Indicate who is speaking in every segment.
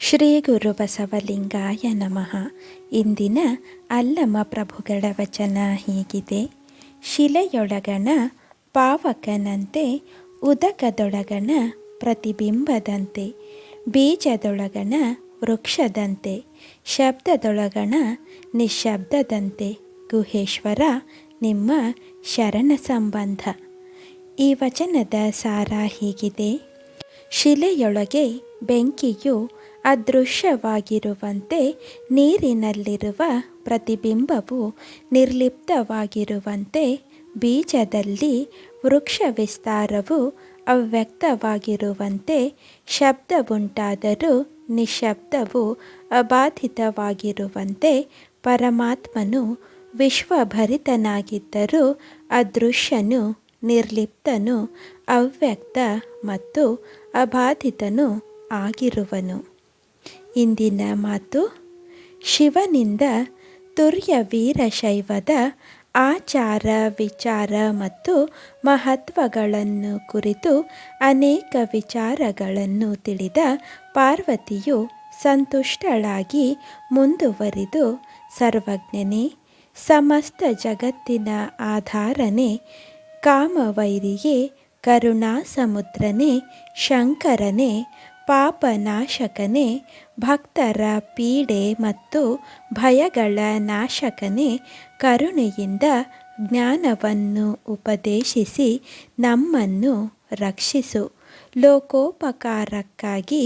Speaker 1: ಶ್ರೀ ಗುರು ಬಸವಲಿಂಗಾಯ ನಮಃ. ಇಂದಿನ ಅಲ್ಲಮ ಪ್ರಭುಗಳ ವಚನ ಹೀಗಿದೆ. ಶಿಲೆಯೊಳಗಣ ಪಾವಕನಂತೆ, ಉದಕದೊಳಗಣ ಪ್ರತಿಬಿಂಬದಂತೆ, ಬೀಜದೊಳಗಣ ವೃಕ್ಷದಂತೆ, ಶಬ್ದದೊಳಗಣ ನಿಶ್ಶಬ್ದದಂತೆ, ಗುಹೇಶ್ವರ ನಿಮ್ಮ ಶರಣ ಸಂಬಂಧ. ಈ ವಚನದ ಸಾರ ಹೀಗಿದೆ. ಶಿಲೆಯೊಳಗೆ ಬೆಂಕಿಯು ಅದೃಶ್ಯವಾಗಿರುವಂತೆ, ನೀರಿನಲ್ಲಿರುವ ಪ್ರತಿಬಿಂಬವು ನಿರ್ಲಿಪ್ತವಾಗಿರುವಂತೆ, ಬೀಜದಲ್ಲಿ ವೃಕ್ಷ ವಿಸ್ತಾರವು ಅವ್ಯಕ್ತವಾಗಿರುವಂತೆ, ಶಬ್ದವುಂಟಾದರೂ ನಿಶ್ಶಬ್ದವು ಅಬಾಧಿತವಾಗಿರುವಂತೆ, ಪರಮಾತ್ಮನು ವಿಶ್ವಭರಿತನಾಗಿದ್ದರೂ ಅದೃಶ್ಯನು, ನಿರ್ಲಿಪ್ತನು, ಅವ್ಯಕ್ತ ಮತ್ತು ಅಬಾಧಿತನು ಆಗಿರುವನು. ಇಂದಿನ ಮಾತು: ಶಿವನಿಂದ ತುರ್ಯ ವೀರಶೈವದ ಆಚಾರ ವಿಚಾರ ಮತ್ತು ಮಹತ್ವಗಳನ್ನು ಕುರಿತು ಅನೇಕ ವಿಚಾರಗಳನ್ನು ತಿಳಿದ ಪಾರ್ವತಿಯು ಸಂತುಷ್ಟಳಾಗಿ ಮುಂದುವರಿದು, ಸರ್ವಜ್ಞನೇ, ಸಮಸ್ತ ಜಗತ್ತಿನ ಆಧಾರನೇ, ಕಾಮವೈರಿಯೇ, ಕರುಣಾಸಮುದ್ರನೇ, ಶಂಕರನೇ, ಪಾಪನಾಶಕನೇ, ಭಕ್ತರ ಪೀಡೆ ಮತ್ತು ಭಯಗಳ ನಾಶಕನೇ, ಕರುಣೆಯಿಂದ ಜ್ಞಾನವನ್ನು ಉಪದೇಶಿಸಿ ನಮ್ಮನ್ನು ರಕ್ಷಿಸು. ಲೋಕೋಪಕಾರಕ್ಕಾಗಿ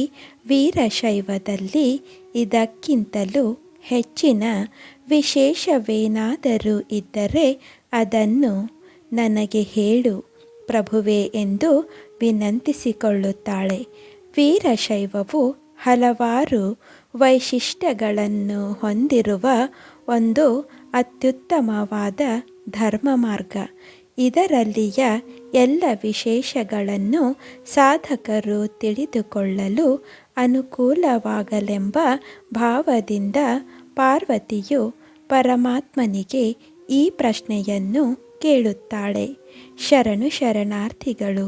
Speaker 1: ವೀರಶೈವದಲ್ಲಿ ಇದಕ್ಕಿಂತಲೂ ಹೆಚ್ಚಿನ ವಿಶೇಷವೇನಾದರೂ ಇದ್ದರೆ ಅದನ್ನು ನನಗೆ ಹೇಳು ಪ್ರಭುವೇ ಎಂದು ವಿನಂತಿಸಿಕೊಳ್ಳುತ್ತಾಳೆ. ವೀರಶೈವವು ಹಲವಾರು ವೈಶಿಷ್ಟ್ಯಗಳನ್ನು ಹೊಂದಿರುವ ಒಂದು ಅತ್ಯುತ್ತಮವಾದ ಧರ್ಮ ಮಾರ್ಗ. ಇದರಲ್ಲಿಯ ಎಲ್ಲ ವಿಶೇಷಗಳನ್ನು ಸಾಧಕರು ತಿಳಿದುಕೊಳ್ಳಲು ಅನುಕೂಲವಾಗಲೆಂಬ ಭಾವದಿಂದ ಪಾರ್ವತಿಯು ಪರಮಾತ್ಮನಿಗೆ ಈ ಪ್ರಶ್ನೆಯನ್ನು ಕೇಳುತ್ತಾಳೆ. ಶರಣು ಶರಣಾರ್ಥಿಗಳು.